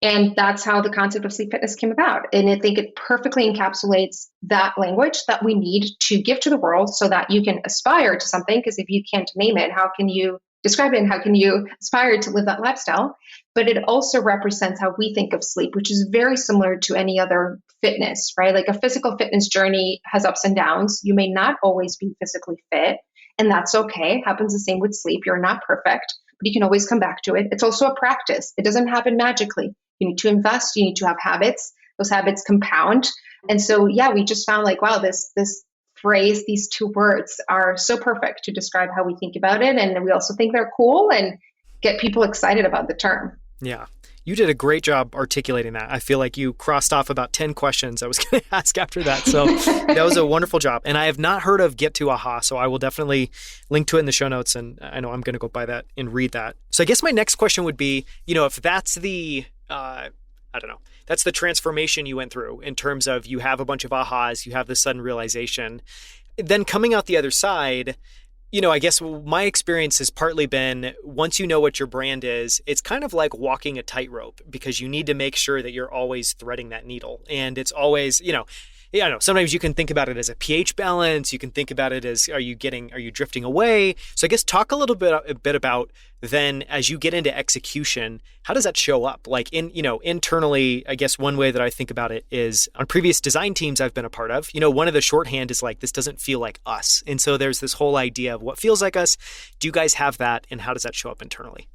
And that's how the concept of sleep fitness came about. And I think it perfectly encapsulates that language that we need to give to the world so that you can aspire to something. Because if you can't name it, how can you describe it and how can you aspire to live that lifestyle? But it also represents how we think of sleep, which is very similar to any other fitness, right? Like a physical fitness journey has ups and downs. You may not always be physically fit, and that's okay. It happens the same with sleep. You're not perfect, but you can always come back to it. It's also a practice. It doesn't happen magically. You need to invest. You need to have habits. Those habits compound. And so, yeah, we just found like, wow, this phrase, these two words are so perfect to describe how we think about it. And we also think they're cool and get people excited about the term. Yeah. You did a great job articulating that. I feel like you crossed off about 10 questions I was going to ask after that. So that was a wonderful job. And I have not heard of Get to Aha, so I will definitely link to it in the show notes. And I know I'm going to go buy that and read that. So I guess my next question would be, if that's the, that's the transformation you went through in terms of you have a bunch of ahas, you have this sudden realization, then coming out the other side, I guess my experience has partly been once you know what your brand is, it's kind of like walking a tightrope because you need to make sure that you're always threading that needle. And it's always, yeah, I know sometimes you can think about it as a pH balance. You can think about it as, are you drifting away? So I guess talk a bit about then as you get into execution, how does that show up? Like internally, I guess one way that I think about it is on previous design teams I've been a part of, one of the shorthand is like, this doesn't feel like us. And so there's this whole idea of what feels like us. Do you guys have that? And how does that show up internally?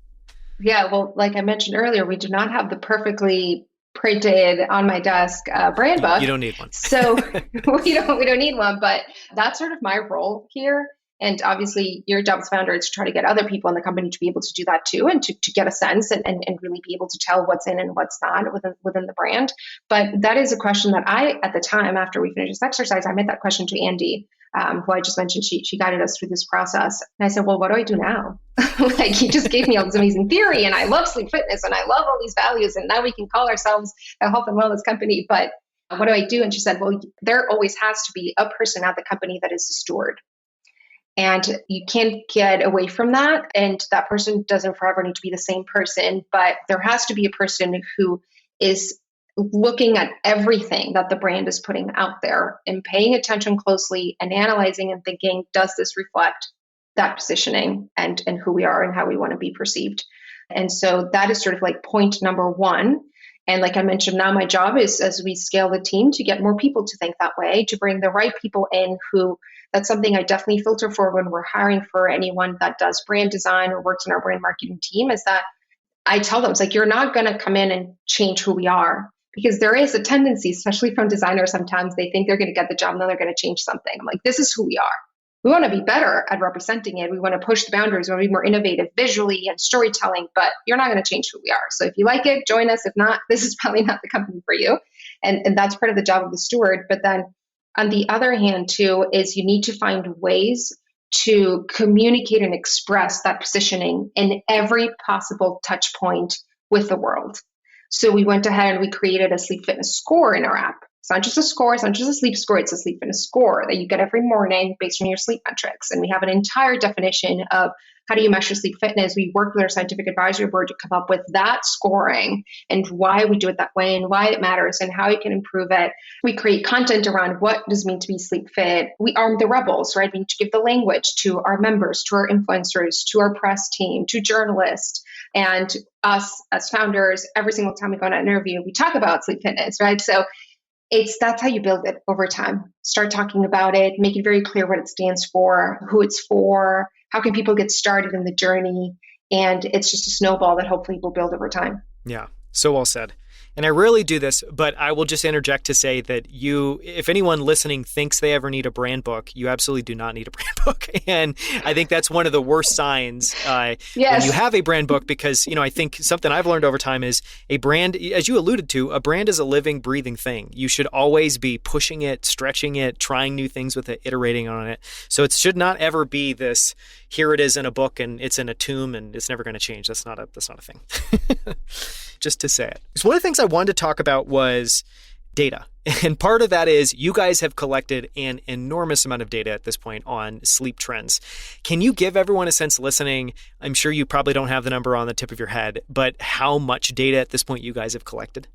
Yeah, well, like I mentioned earlier, we do not have the perfectly printed on my desk brand book. You don't need one. So we don't need one, but that's sort of my role here. And obviously your job as founder is to try to get other people in the company to be able to do that too, and to get a sense and really be able to tell what's in and what's not within the brand. But that is a question that at the time, after we finished this exercise, I made that question to Andy, who I just mentioned. She guided us through this process. And I said, well, what do I do now? Like, he just gave me all this amazing theory, and I love sleep fitness, and I love all these values, and now we can call ourselves a health and wellness company. But what do I do? And she said, well, there always has to be a person at the company that is the steward. And you can't get away from that. And that person doesn't forever need to be the same person, but there has to be a person who is looking at everything that the brand is putting out there and paying attention closely and analyzing and thinking, does this reflect that positioning and who we are and how we want to be perceived? And so that is sort of like point number one. And like I mentioned, now my job is, as we scale the team, to get more people to think that way, to bring the right people in who, that's something I definitely filter for when we're hiring for anyone that does brand design or works in our brand marketing team, is that I tell them, it's like, you're not going to come in and change who we are, because there is a tendency, especially from designers, sometimes they think they're going to get the job and then they're going to change something. I'm like, this is who we are. We want to be better at representing it. We want to push the boundaries. We want to be more innovative visually and storytelling, but you're not going to change who we are. So if you like it, join us. If not, this is probably not the company for you. And that's part of the job of the steward. But then on the other hand, too, is you need to find ways to communicate and express that positioning in every possible touch point with the world. So we went ahead and we created a sleep fitness score in our app. It's not just a score, it's not just a sleep score, it's a sleep fitness score that you get every morning based on your sleep metrics. And we have an entire definition of how do you measure sleep fitness. We worked with our scientific advisory board to come up with that scoring and why we do it that way and why it matters and how you can improve it. We create content around what does it mean to be sleep fit. We arm the rebels, right? We need to give the language to our members, to our influencers, to our press team, to journalists, and us as founders. Every single time we go on an interview, we talk about sleep fitness, right? So that's how you build it over time. Start talking about it, make it very clear what it stands for, who it's for, how can people get started in the journey. And it's just a snowball that hopefully will build over time. Yeah, so well said. And I rarely do this, but I will just interject to say that if anyone listening thinks they ever need a brand book, you absolutely do not need a brand book. And I think that's one of the worst signs when you have a brand book, because, I think something I've learned over time is a brand, as you alluded to, a brand is a living, breathing thing. You should always be pushing it, stretching it, trying new things with it, iterating on it. So it should not ever be this, here it is in a book and it's in a tomb and it's never going to change. That's not a thing. Just to say it. So one of the things I wanted to talk about was data. And part of that is you guys have collected an enormous amount of data at this point on sleep trends. Can you give everyone a sense listening? I'm sure you probably don't have the number on the tip of your head, but how much data at this point you guys have collected?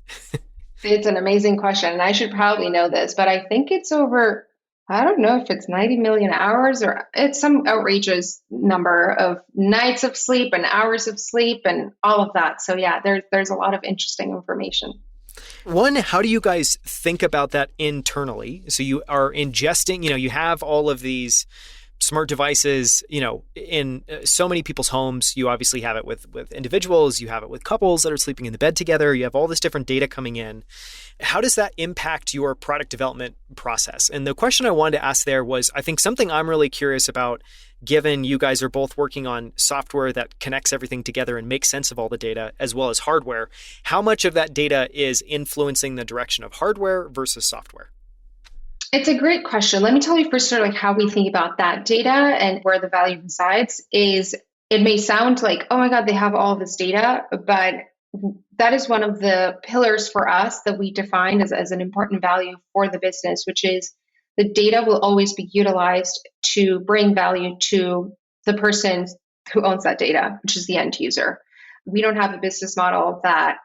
It's an amazing question. And I should probably know this, but I think it's over, I don't know if it's 90 million hours or it's some outrageous number of nights of sleep and hours of sleep and all of that. So yeah, there's a lot of interesting information. One, how do you guys think about that internally? So you are ingesting, you have all of these smart devices, in so many people's homes. You obviously have it with individuals, you have it with couples that are sleeping in the bed together. You have all this different data coming in. How does that impact your product development process? And the question I wanted to ask there was, I think something I'm really curious about, given you guys are both working on software that connects everything together and makes sense of all the data, as well as hardware, how much of that data is influencing the direction of hardware versus software? It's a great question. Let me tell you first sort of like how we think about that data and where the value resides. Is it may sound like, oh my God, they have all this data, but that is one of the pillars for us that we define as an important value for the business, which is the data will always be utilized to bring value to the person who owns that data, which is the end user. We don't have a business model that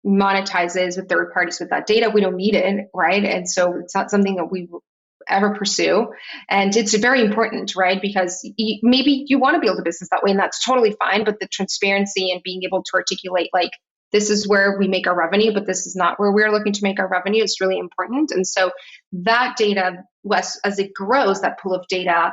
monetizes with third parties with that data. We don't need it, right? And so it's not something that we will ever pursue. And it's very important, right? Because maybe you want to build a business that way, and that's totally fine. But the transparency and being able to articulate, like, this is where we make our revenue, but this is not where we're looking to make our revenue, is really important. And so that data, as it grows, that pool of data,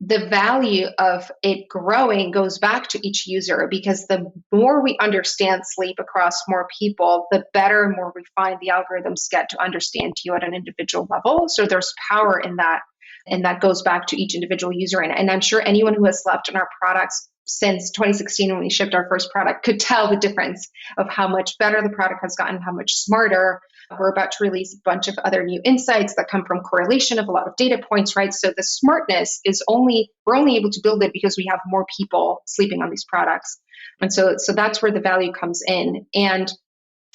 the value of it growing goes back to each user, because the more we understand sleep across more people, the better and more refined the algorithms get to understand you at an individual level. So there's power in that. And that goes back to each individual user. And I'm sure anyone who has slept in our products since 2016, when we shipped our first product, could tell the difference of how much better the product has gotten, how much smarter. We're about to release a bunch of other new insights that come from correlation of a lot of data points, right? So the smartness is we're only able to build it because we have more people sleeping on these products. And so that's where the value comes in. And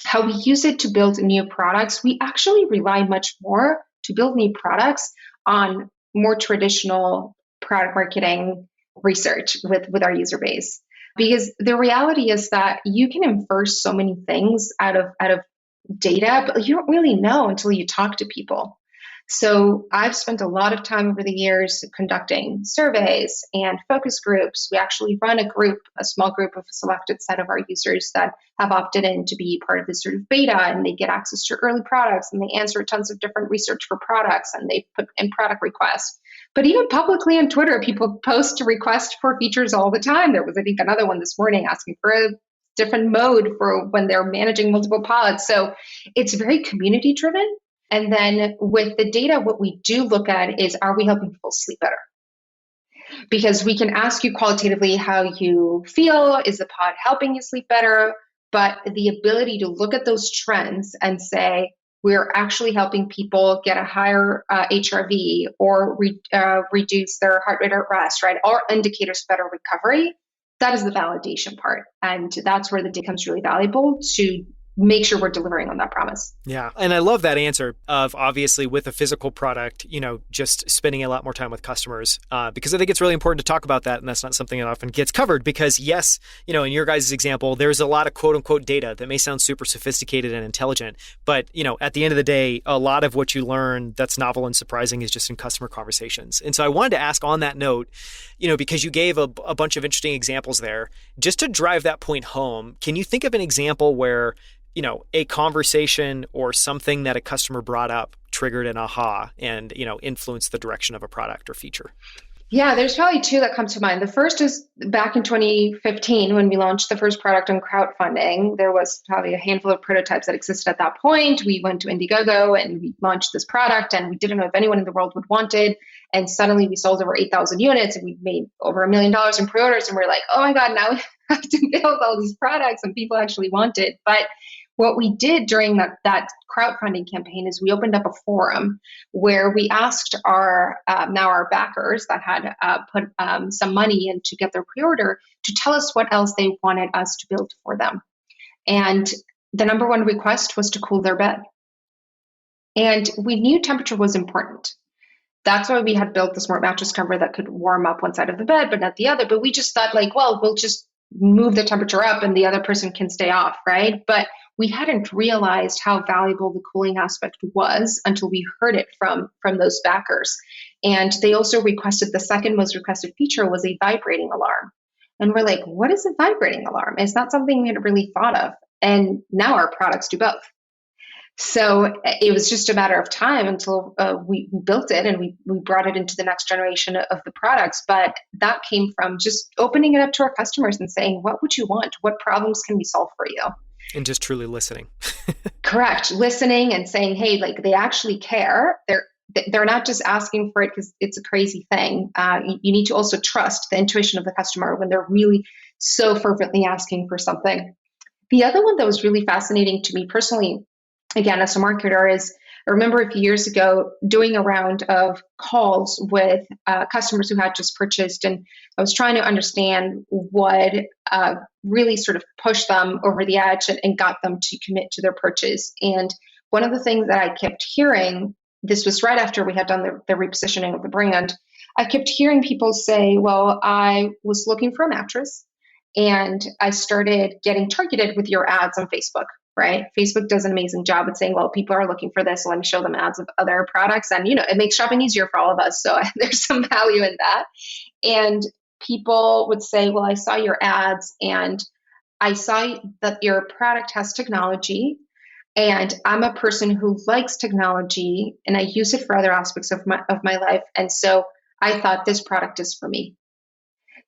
how we use it to build new products, we actually rely much more to build new products on more traditional product marketing research with our user base. Because the reality is that you can infer so many things out of data, but you don't really know until you talk to people. So I've spent a lot of time over the years conducting surveys and focus groups. We actually run a small group of a selected set of our users that have opted in to be part of this sort of beta, and they get access to early products, and they answer tons of different research for products, and they put in product requests. But even publicly on Twitter, people post to request for features all the time. There was, I think, another one this morning asking for a different mode for when they're managing multiple pods. So it's very community driven. And then with the data, what we do look at is, are we helping people sleep better? Because we can ask you qualitatively how you feel. Is the pod helping you sleep better? But the ability to look at those trends and say, we're actually helping people get a higher HRV or reduce their heart rate at rest, right? Or indicators of better recovery. That is the validation part. And that's where the data becomes really valuable to make sure we're delivering on that promise. Yeah. And I love that answer of, obviously, with a physical product, just spending a lot more time with customers, because I think it's really important to talk about that. And that's not something that often gets covered, because yes, in your guys' example, there's a lot of quote unquote data that may sound super sophisticated and intelligent, but at the end of the day, a lot of what you learn that's novel and surprising is just in customer conversations. And so I wanted to ask on that note, because you gave a bunch of interesting examples there, just to drive that point home, can you think of an example where a conversation or something that a customer brought up triggered an aha and, influenced the direction of a product or feature? Yeah, there's probably two that come to mind. The first is back in 2015, when we launched the first product on crowdfunding. There was probably a handful of prototypes that existed at that point. We went to Indiegogo and we launched this product, and we didn't know if anyone in the world would want it. And suddenly we sold over 8,000 units, and we made over $1 million in pre-orders. And we're like, oh my God, now we have to build all these products, and people actually want it. But what we did during that crowdfunding campaign is we opened up a forum where we asked our backers that had put some money in to get their pre-order to tell us what else they wanted us to build for them. And the number one request was to cool their bed. And we knew temperature was important. That's why we had built the smart mattress cover that could warm up one side of the bed, but not the other. But we just thought, we'll just move the temperature up and the other person can stay off, right? But we hadn't realized how valuable the cooling aspect was until we heard it from those backers. And they also requested, the second most requested feature was a vibrating alarm. And we're like, what is a vibrating alarm? It's not something we had really thought of. And now our products do both. So it was just a matter of time until we built it and we brought it into the next generation of the products. But that came from just opening it up to our customers and saying, what would you want? What problems can we solve for you? And just truly listening. Correct. Listening and saying, hey, they actually care. They're not just asking for it because it's a crazy thing. You need to also trust the intuition of the customer when they're really so fervently asking for something. The other one that was really fascinating to me personally, again, as a marketer, is I remember a few years ago doing a round of calls with customers who had just purchased, and I was trying to understand what really sort of pushed them over the edge and got them to commit to their purchase. And one of the things that I kept hearing, this was right after we had done the repositioning of the brand, I kept hearing people say, well, I was looking for a mattress and I started getting targeted with your ads on Facebook. right? Facebook does an amazing job at saying, well, people are looking for this, so let me show them ads of other products. And, it makes shopping easier for all of us. So there's some value in that. And people would say, well, I saw your ads and I saw that your product has technology, and I'm a person who likes technology and I use it for other aspects of my life. And so I thought this product is for me.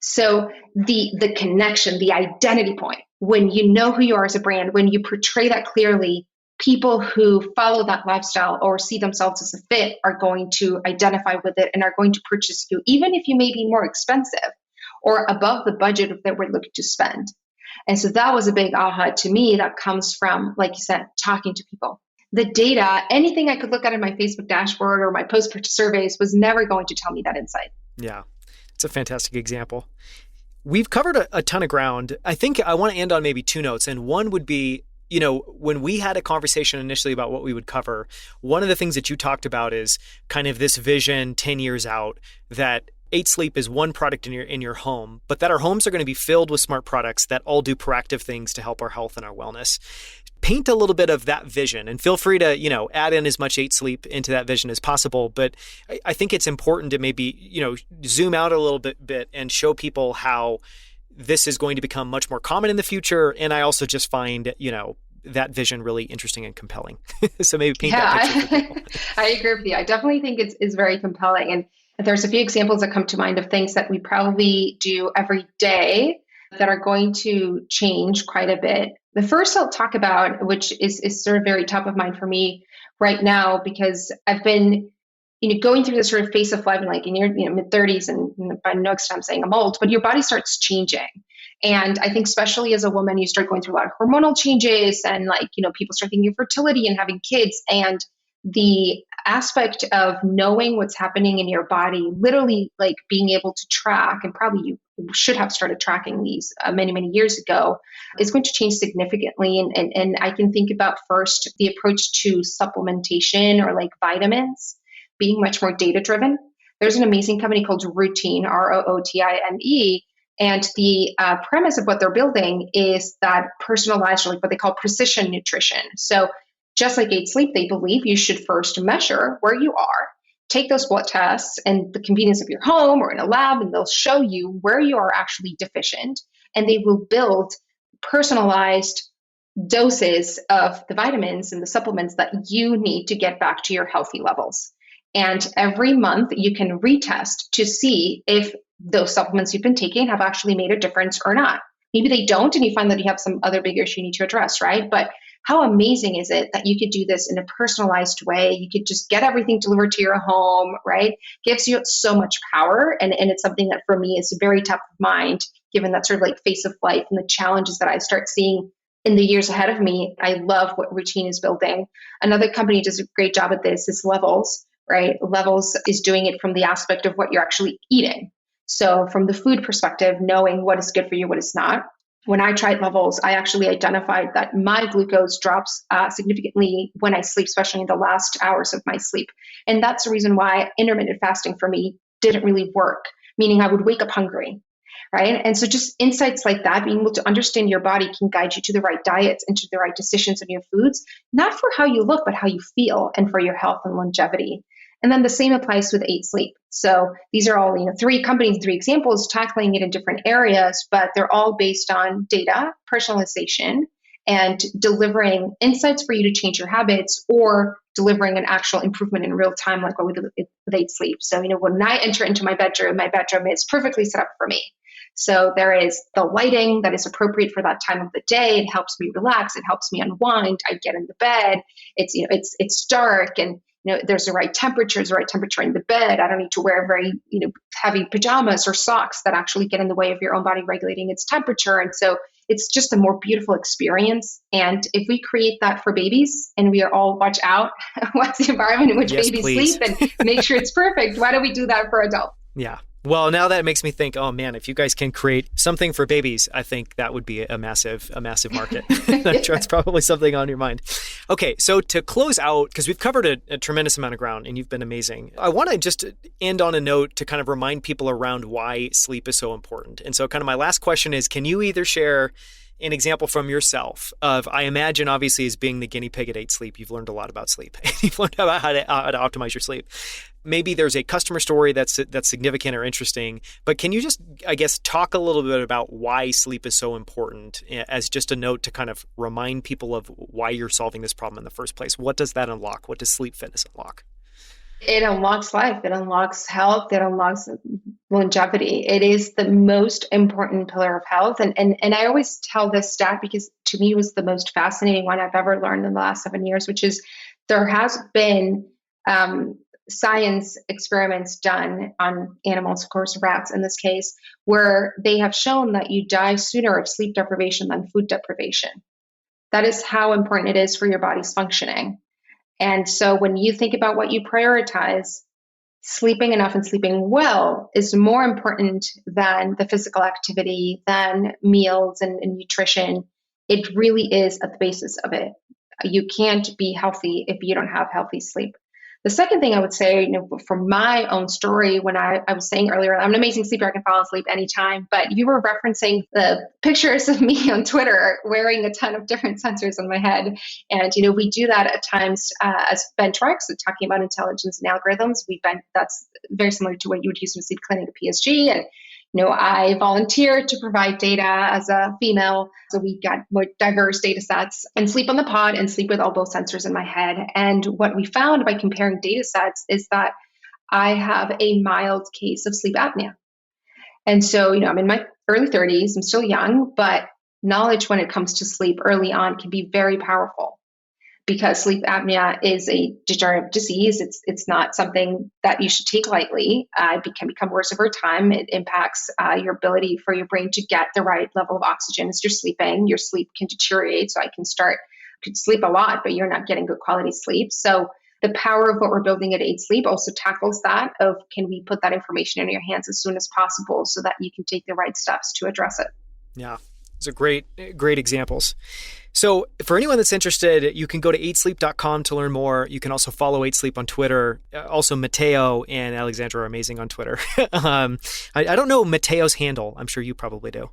So the connection, the identity point, when you know who you are as a brand, when you portray that clearly, people who follow that lifestyle or see themselves as a fit are going to identify with it and are going to purchase you, even if you may be more expensive or above the budget that we're looking to spend. And so that was a big aha to me that comes from, like you said, talking to people. The data, anything I could look at in my Facebook dashboard or my post-purchase surveys was never going to tell me that insight. Yeah, it's a fantastic example. We've covered a ton of ground. I think I want to end on maybe two notes. And one would be, when we had a conversation initially about what we would cover, one of the things that you talked about is kind of this vision 10 years out that 8 Sleep is one product in your home, but that our homes are going to be filled with smart products that all do proactive things to help our health and our wellness. Paint a little bit of that vision, and feel free to, add in as much 8 Sleep into that vision as possible. But I think it's important to maybe, zoom out a little bit and show people how this is going to become much more common in the future. And I also just find, that vision really interesting and compelling. So maybe paint that picture for people. I agree with you. I definitely think it's very compelling. And there's a few examples that come to mind of things that we probably do every day that are going to change quite a bit. The first I'll talk about, which is sort of very top of mind for me right now, because I've been, going through this sort of phase of life, like in your mid-30s, and by no extent I'm saying I'm old, but your body starts changing. And I think especially as a woman, you start going through a lot of hormonal changes and people start thinking of fertility and having kids. And the aspect of knowing what's happening in your body, literally like being able to track, and probably you should have started tracking these many, many years ago, is going to change significantly. And I can think about first the approach to supplementation or like vitamins being much more data driven. There's an amazing company called Routine, Rootine. And the premise of what they're building is that personalized, or like what they call precision nutrition. So just like 8 Sleep, they believe you should first measure where you are, take those blood tests and the convenience of your home or in a lab, and they'll show you where you are actually deficient. And they will build personalized doses of the vitamins and the supplements that you need to get back to your healthy levels. And every month you can retest to see if those supplements you've been taking have actually made a difference or not. Maybe they don't, and you find that you have some other big issue you need to address, right? But how amazing is it that you could do this in a personalized way? You could just get everything delivered to your home, right? Gives you so much power. And it's something that for me is very top of mind, given that sort of like face of life and the challenges that I start seeing in the years ahead of me. I love what Routine is building. Another company does a great job at this is Levels, right? Levels is doing it from the aspect of what you're actually eating. So from the food perspective, knowing what is good for you, what is not. When I tried Levels, I actually identified that my glucose drops significantly when I sleep, especially in the last hours of my sleep. And that's the reason why intermittent fasting for me didn't really work, meaning I would wake up hungry, right? And so just insights like that, being able to understand your body can guide you to the right diets and to the right decisions in your foods, not for how you look, but how you feel and for your health and longevity. And then the same applies with 8 Sleep. So these are all, 3 companies, 3 examples tackling it in different areas, but they're all based on data, personalization, and delivering insights for you to change your habits or delivering an actual improvement in real time, like what we do with 8 Sleep. So, when I enter into my bedroom is perfectly set up for me. So there is the lighting that is appropriate for that time of the day. It helps me relax. It helps me unwind. I get in the bed. It's dark, and there's the right temperature, in the bed. I don't need to wear very, heavy pajamas or socks that actually get in the way of your own body regulating its temperature. And so it's just a more beautiful experience. And if we create that for babies and we are all watch out, what's the environment in which babies sleep and make sure it's perfect, why don't we do that for adults? Yeah. Well, now that makes me think, oh man, if you guys can create something for babies, I think that would be a massive market. I'm sure it's probably something on your mind. Okay, so to close out, because we've covered a tremendous amount of ground and you've been amazing, I want to just end on a note to kind of remind people around why sleep is so important. And so kind of my last question is, can you either share an example from yourself of, I imagine obviously as being the guinea pig at 8 Sleep, you've learned a lot about sleep. You've learned about how to optimize your sleep. Maybe there's a customer story that's significant or interesting, but can you just, I guess, talk a little bit about why sleep is so important as just a note to kind of remind people of why you're solving this problem in the first place? What does that unlock? What does sleep fitness unlock? It unlocks life. It unlocks health. It unlocks longevity. It is the most important pillar of health. And I always tell this stat because to me it was the most fascinating one I've ever learned in the last 7 years, which is there has been science experiments done on animals, of course, rats in this case, where they have shown that you die sooner of sleep deprivation than food deprivation. That is how important it is for your body's functioning. And so when you think about what you prioritize, sleeping enough and sleeping well is more important than the physical activity, than meals and nutrition. It really is at the basis of it. You can't be healthy if you don't have healthy sleep. The second thing I would say, from my own story, when I was saying earlier, I'm an amazing sleeper, I can fall asleep anytime, but you were referencing the pictures of me on Twitter wearing a ton of different sensors on my head. And, we do that at times as benchmarks, so talking about intelligence and algorithms. That's very similar to what you would use in sleep clinic at PSG. And I volunteered to provide data as a female. So we got more diverse data sets and sleep on the pod and sleep with all those sensors in my head. And what we found by comparing data sets is that I have a mild case of sleep apnea. And so, I'm in my early 30s, I'm still young, but knowledge when it comes to sleep early on can be very powerful. Because sleep apnea is a degenerative disease. It's not something that you should take lightly. It can become worse over time. It impacts your ability for your brain to get the right level of oxygen as you're sleeping. Your sleep can deteriorate. So I could sleep a lot, but you're not getting good quality sleep. So the power of what we're building at 8 Sleep also tackles that of, can we put that information in your hands as soon as possible so that you can take the right steps to address it? Yeah, those are great examples. So for anyone that's interested, you can go to 8sleep.com to learn more. You can also follow 8Sleep on Twitter. Also, Matteo and Alexandra are amazing on Twitter. I don't know Matteo's handle. I'm sure you probably do.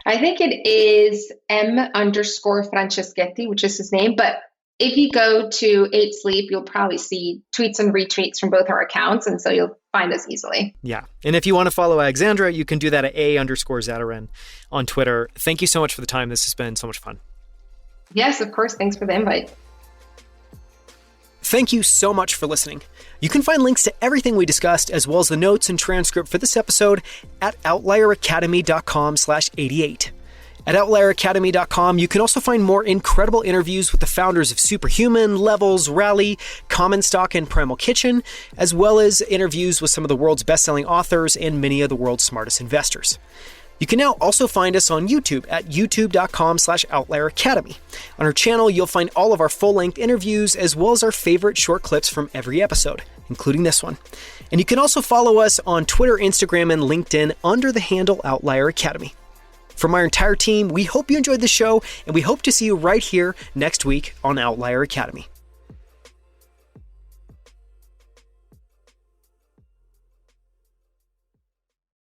I think it is M_Franceschetti, which is his name. But if you go to 8Sleep, you'll probably see tweets and retweets from both our accounts. And so you'll find us easily. Yeah. And if you want to follow Alexandra, you can do that at A_Zatarain on Twitter. Thank you so much for the time. This has been so much fun. Yes, of course. Thanks for the invite. Thank you so much for listening. You can find links to everything we discussed, as well as the notes and transcript for this episode at outlieracademy.com/88. At outlieracademy.com, you can also find more incredible interviews with the founders of Superhuman, Levels, Rally, Common Stock, and Primal Kitchen, as well as interviews with some of the world's best-selling authors and many of the world's smartest investors. You can now also find us on YouTube at youtube.com/outlieracademy. On our channel, you'll find all of our full-length interviews as well as our favorite short clips from every episode, including this one. And you can also follow us on Twitter, Instagram, and LinkedIn under the handle Outlier Academy. From our entire team, we hope you enjoyed the show, and we hope to see you right here next week on Outlier Academy.